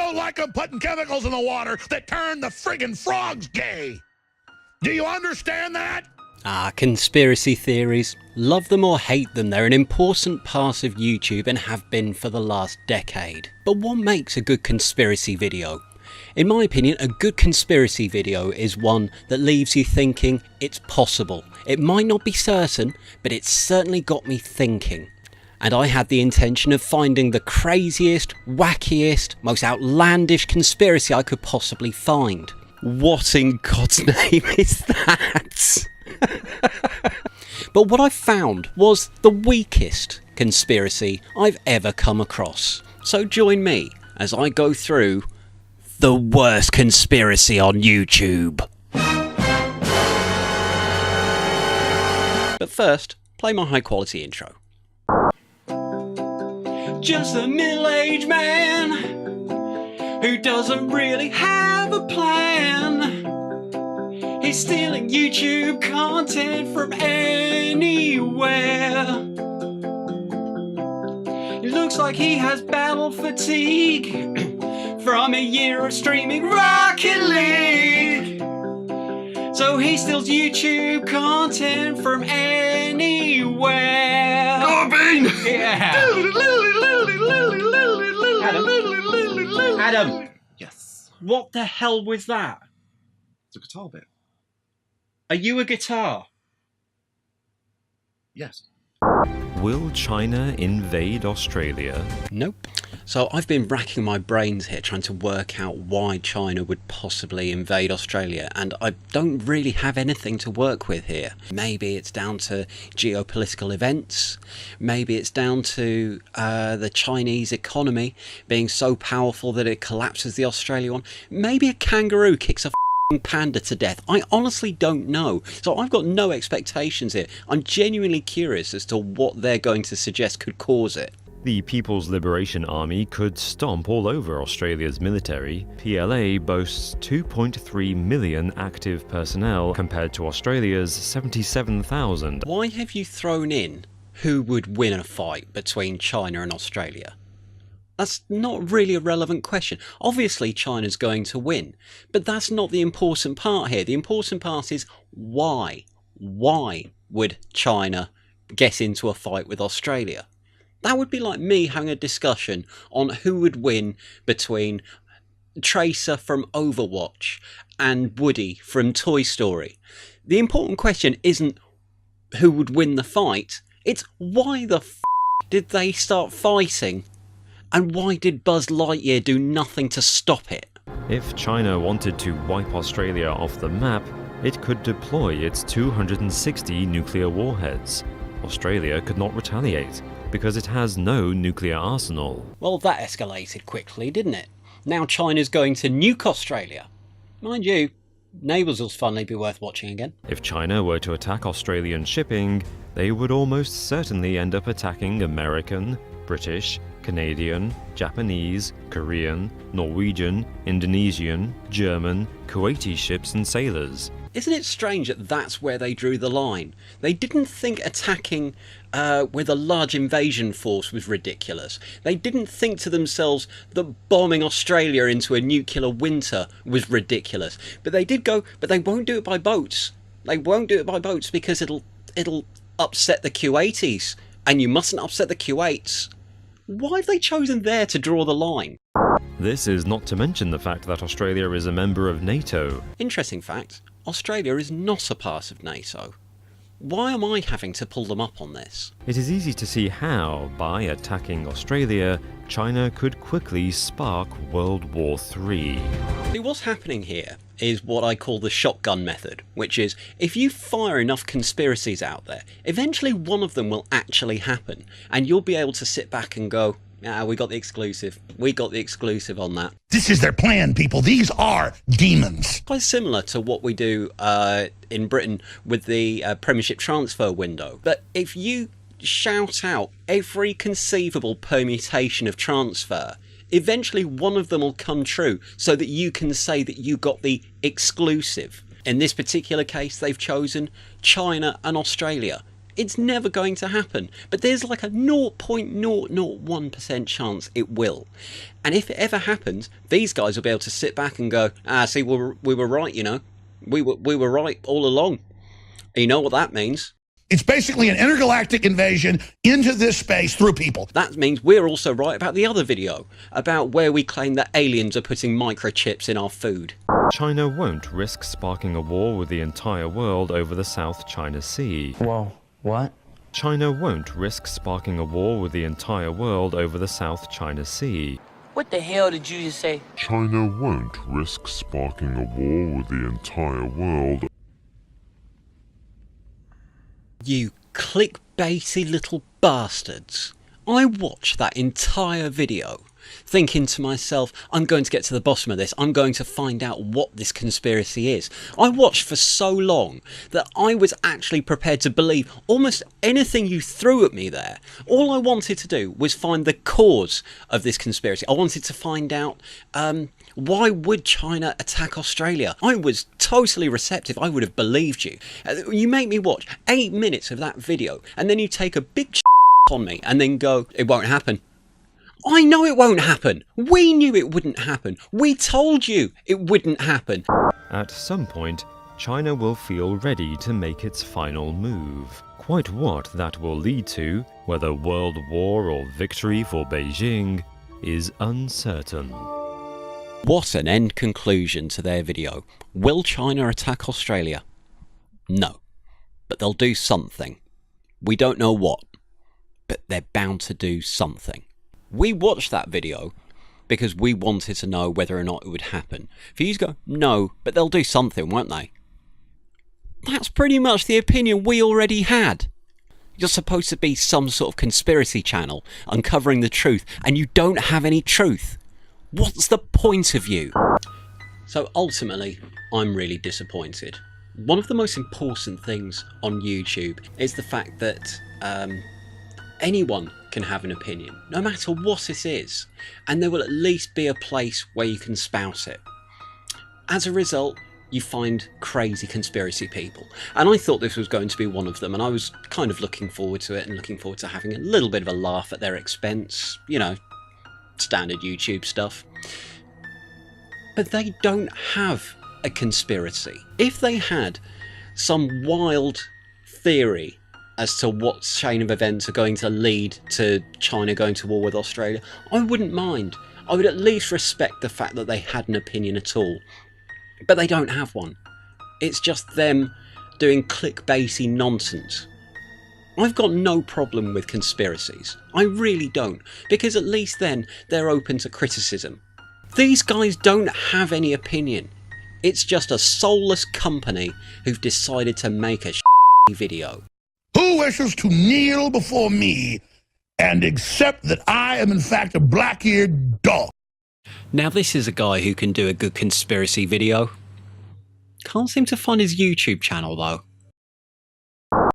don't like them putting chemicals in the water that turn the friggin' frogs gay. Do you understand that? Conspiracy theories. Love them or hate them, they're an important part of YouTube and have been for the last decade. But what makes a good conspiracy video? In my opinion, a good conspiracy video is one that leaves you thinking it's possible. It might not be certain, but it's certainly got me thinking. And I had the intention of finding the craziest, wackiest, most outlandish conspiracy I could possibly find. What in God's name is that? But what I found was the weakest conspiracy I've ever come across. So join me as I go through the worst conspiracy on YouTube. But first, play my high quality intro. Just a middle-aged man who doesn't really have a plan. He's stealing YouTube content from anywhere. It looks like he has battle fatigue from a year of streaming Rocket League. So he steals YouTube content from anywhere. Go Bean! Yeah. Adam. Yes. What the hell was that? It's a guitar bit. Are you a guitar? Yes. Will China invade Australia? Nope. So I've been racking my brains here trying to work out why China would possibly invade Australia, and I don't really have anything to work with here. Maybe it's down to geopolitical events, maybe it's down to the Chinese economy being so powerful that it collapses the Australian one, maybe a kangaroo kicks a panda to death. I honestly don't know. So I've got no expectations here. I'm genuinely curious as to what they're going to suggest could cause it. The People's Liberation Army could stomp all over Australia's military. PLA boasts 2.3 million active personnel compared to Australia's 77,000. Why have you thrown in who would win a fight between China and Australia? That's not really a relevant question. Obviously China's going to win, but that's not the important part here. The important part is why? Why would China get into a fight with Australia? That would be like me having a discussion on who would win between Tracer from Overwatch and Woody from Toy Story. The important question isn't who would win the fight, it's why the f*** did they start fighting? And why did Buzz Lightyear do nothing to stop it? If China wanted to wipe Australia off the map, it could deploy its 260 nuclear warheads. Australia could not retaliate, because it has no nuclear arsenal. Well, that escalated quickly, didn't it? Now China's going to nuke Australia. Mind you, Neighbours will finally be worth watching again. If China were to attack Australian shipping, they would almost certainly end up attacking American, British, Canadian, Japanese, Korean, Norwegian, Indonesian, German, Kuwaiti ships and sailors. Isn't it strange that that's where they drew the line? They didn't think attacking with a large invasion force was ridiculous. They didn't think to themselves that bombing Australia into a nuclear winter was ridiculous. But they did go, but they won't do it by boats. They won't do it by boats because it'll upset the Kuwaitis. And you mustn't upset the Kuwaits. Why have they chosen there to draw the line? This is not to mention the fact that Australia is a member of NATO. Interesting fact, Australia is not a part of NATO. Why am I having to pull them up on this? It is easy to see how, by attacking Australia, China could quickly spark World War III. See, what's happening here is what I call the shotgun method, which is if you fire enough conspiracies out there, eventually one of them will actually happen, and you'll be able to sit back and go, ah, we got the exclusive. We got the exclusive on that. This is their plan, people. These are demons. Quite similar to what we do in Britain with the Premiership transfer window. But if you shout out every conceivable permutation of transfer, eventually one of them will come true so that you can say that you got the exclusive. In this particular case, they've chosen China and Australia. It's never going to happen. But there's like a 0.001% chance it will. And if it ever happens, these guys will be able to sit back and go, see, we were right, you know. We were right all along. And you know what that means? It's basically an intergalactic invasion into this space through people. That means we're also right about the other video, about where we claim that aliens are putting microchips in our food. China won't risk sparking a war with the entire world over the South China Sea. Whoa, what? China won't risk sparking a war with the entire world over the South China Sea. What the hell did you just say? China won't risk sparking a war with the entire world. You clickbaity little bastards. I watched that entire video thinking to myself, I'm going to get to the bottom of this. I'm going to find out what this conspiracy is. I watched for so long that I was actually prepared to believe almost anything you threw at me there. All I wanted to do was find the cause of this conspiracy. I wanted to find out why would China attack Australia? I was totally receptive. I would have believed you. You make me watch 8 minutes of that video and then you take a big on me and then go, it won't happen. I know it won't happen. We knew it wouldn't happen. We told you it wouldn't happen. At some point, China will feel ready to make its final move. Quite what that will lead to, whether world war or victory for Beijing, is uncertain. What an end conclusion to their video. Will China attack Australia? No. But they'll do something. We don't know what. But they're bound to do something. We watched that video because we wanted to know whether or not it would happen. For you to go, no, but they'll do something, won't they? That's pretty much the opinion we already had. You're supposed to be some sort of conspiracy channel uncovering the truth, and you don't have any truth. What's the point of you? So ultimately, I'm really disappointed. One of the most important things on YouTube is the fact that anyone can have an opinion, no matter what it is, and there will at least be a place where you can spout it. As a result, you find crazy conspiracy people, and I thought this was going to be one of them, and I was kind of looking forward to it and looking forward to having a little bit of a laugh at their expense, you know, standard YouTube stuff. But they don't have a conspiracy. If they had some wild theory as to what chain of events are going to lead to China going to war with Australia, I wouldn't mind. I would at least respect the fact that they had an opinion at all. But they don't have one. It's just them doing clickbaity nonsense. I've got no problem with conspiracies. I really don't, because at least then they're open to criticism. These guys don't have any opinion. It's just a soulless company who've decided to make a video. Who wishes to kneel before me and accept that I am in fact a black-eared dog? Now this is a guy who can do a good conspiracy video. Can't seem to find his YouTube channel though.